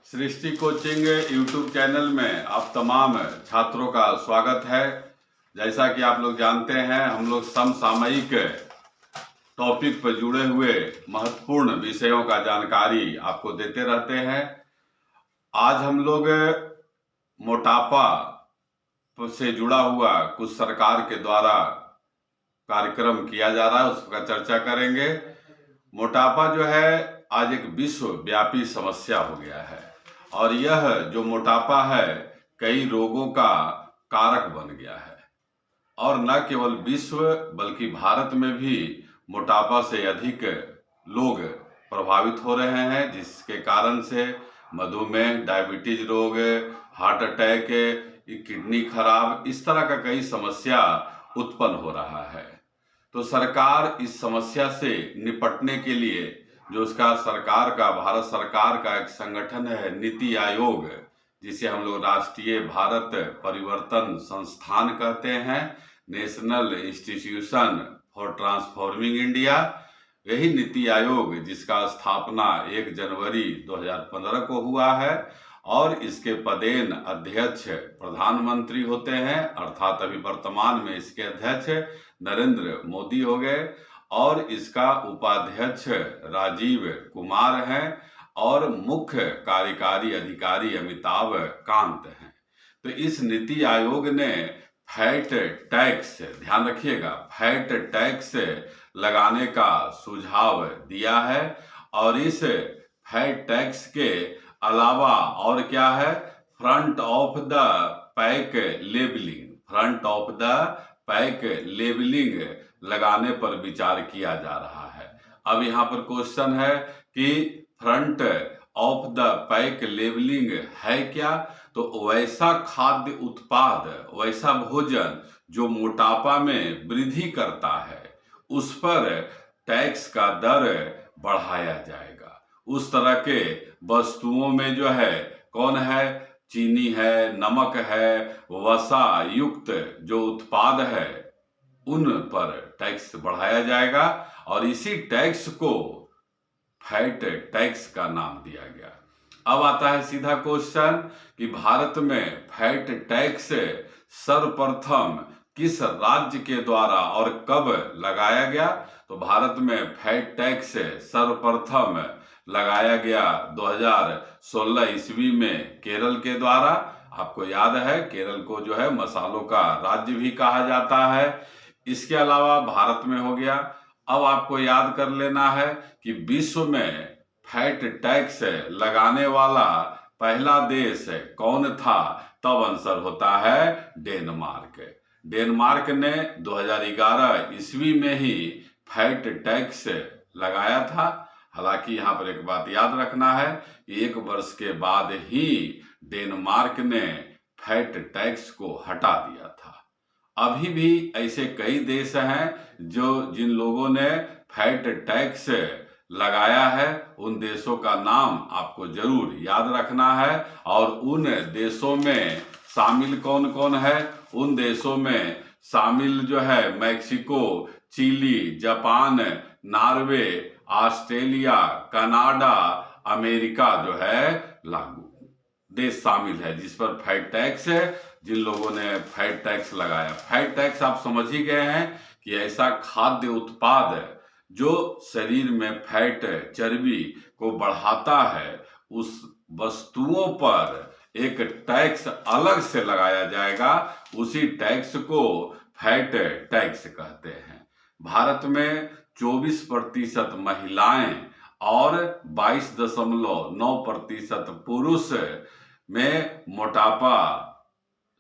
सृष्टि coaching YouTube channel में आप तमाम छात्रों का स्वागत है। जैसा कि आप लोग जानते हैं, हम लोग समसामयिक टॉपिक पर जुड़े हुए महत्वपूर्ण विषयों का जानकारी आपको देते रहते हैं। आज हम लोग मोटापा से जुड़ा हुआ कुछ सरकार के द्वारा कार्यक्रम किया जा रहा है, उसका चर्चा करेंगे। मोटापा जो है आज एक विश्वव्यापी समस्या हो गया है और यह जो मोटापा है कई रोगों का कारक बन गया है और न केवल विश्व बल्कि भारत में भी मोटापा से अधिक लोग प्रभावित हो रहे हैं, जिसके कारण से मधुमेह, डायबिटीज रोग, हार्ट अटैक, किडनी खराब, इस तरह का कई समस्या उत्पन्न हो रहा है। तो सरकार इस समस्या से निपटने के लिए जो उसका सरकार का भारत सरकार का एक संगठन है नीति आयोग, जिसे हम लोग राष्ट्रीय भारत परिवर्तन संस्थान कहते हैं, national institution for transforming India, यही नीति आयोग जिसका स्थापना 1 जनवरी 2015 को हुआ है और इसके पदेन अध्यक्ष प्रधानमंत्री होते हैं, अर्थात अभी वर्तमान में इसके अध्यक्ष नरेंद्र मोदी हो गए और इसका उपाध्यक्ष राजीव कुमार हैं और मुख्य कार्यकारी अधिकारी अमिताभ कांत हैं। तो इस नीति आयोग ने फैट टैक्स, ध्यान रखिएगा, फैट टैक्स लगाने का सुझाव दिया है और इस फैट टैक्स के अलावा और क्या है, front of the pack labelling, front of the pack labelling लगाने पर विचार किया जा रहा है। अब यहाँ पर क्वेश्चन है कि front of the pack labelling है क्या? तो वैसा खाद्य उत्पाद, वैसा भोजन जो मोटापा में वृद्धि करता है, उस पर टैक्स का दर बढ़ाया जाएगा। उस तरह के वस्तुओं में जो है कौन है, चीनी है, नमक है, वसा युक्त जो उत्पाद है उन पर टैक्स बढ़ाया जाएगा और इसी टैक्स को फैट टैक्स का नाम दिया गया। अब आता है सीधा क्वेश्चन कि भारत में फैट टैक्स सर्वप्रथम किस राज्य के द्वारा और कब लगाया गया? तो भारत में फैट टैक्स सर्वप्रथम लगाया गया 2016 ईस्वी में केरल के द्वारा। आपको याद है केरल को जो है मसालों का राज्य भी कहा जाता है। इसके अलावा भारत में हो गया। अब आपको याद कर लेना है कि विश्व में फैट टैक्स लगाने वाला पहला देश कौन था? तब आंसर होता है डेनमार्क। डेनमार्क ने 2011 ईस्वी में ही फैट टैक्स लगाया था। हालांकि यहाँ पर एक बात याद रखना है कि 1 वर्ष के बाद ही डेनमार्क ने फैट टैक्स को हटा दिया था। अभी भी ऐसे कई देश हैं जिन लोगों ने फैट टैक्स लगाया है, उन देशों का नाम आपको जरूर याद रखना है। और उन देशों में शामिल कौन कौन है? उन देशों में शामिल जो है Mexico, Chile, Japan, Norway, Australia, Canada, America जो है लागू देश शामिल है जिस पर फैट टैक्स है, जिन लोगों ने फैट टैक्स लगाया। फैट टैक्स आप समझ ही गए हैं कि ऐसा खाद्य उत्पाद जो शरीर में फैट, चर्बी को बढ़ाता है, उस वस्तुओं पर एक टैक्स अलग से लगाया जाएगा। उसी टैक्स को फैट टैक्स कहते हैं। भारत में 24% महिलाएं और 22.9% पुरुष में मोटापा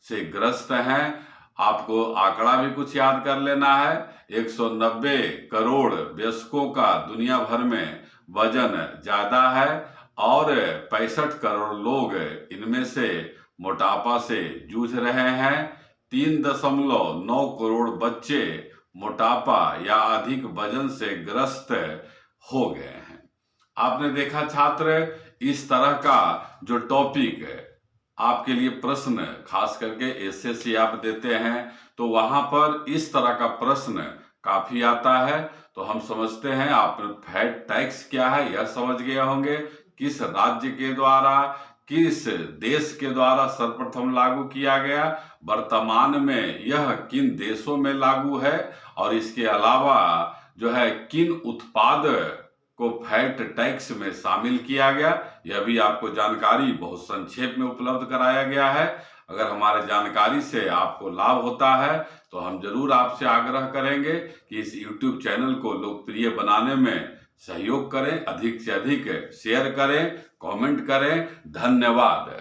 से ग्रस्त हैं। आपको आंकड़ा भी कुछ याद कर लेना है। 190 करोड़ वयस्कों का दुनिया भर में वजन ज्यादा है और 65 करोड़ लोग इनमें से मोटापा से जूझ रहे हैं। 3.9 करोड़ बच्चे मोटापा या अधिक वजन से ग्रस्त हो गए हैं। आपने देखा छात्र, इस तरह का जो टॉपिक है आपके लिए प्रश्न खास करके एसएससी आप देते हैं तो वहां पर इस तरह का प्रश्न काफी आता है। तो हम समझते हैं आप फैट टैक्स क्या है यह समझ गए होंगे, किस राज्य के द्वारा, किस देश के द्वारा सर्वप्रथम लागू किया गया, वर्तमान में यह किन देशों में लागू है और इसके अलावा जो है किन उत्पाद को फैट टैक्स में शामिल किया गया, यह भी आपको जानकारी बहुत संक्षेप में उपलब्ध कराया गया है। अगर हमारे जानकारी से आपको लाभ होता है तो हम जरूर आपसे आग्रह करेंगे कि इस YouTube चैनल को लोकप्रिय बनाने में सहयोग करें, अधिक से अधिक शेयर करें, कमेंट करें। धन्यवाद।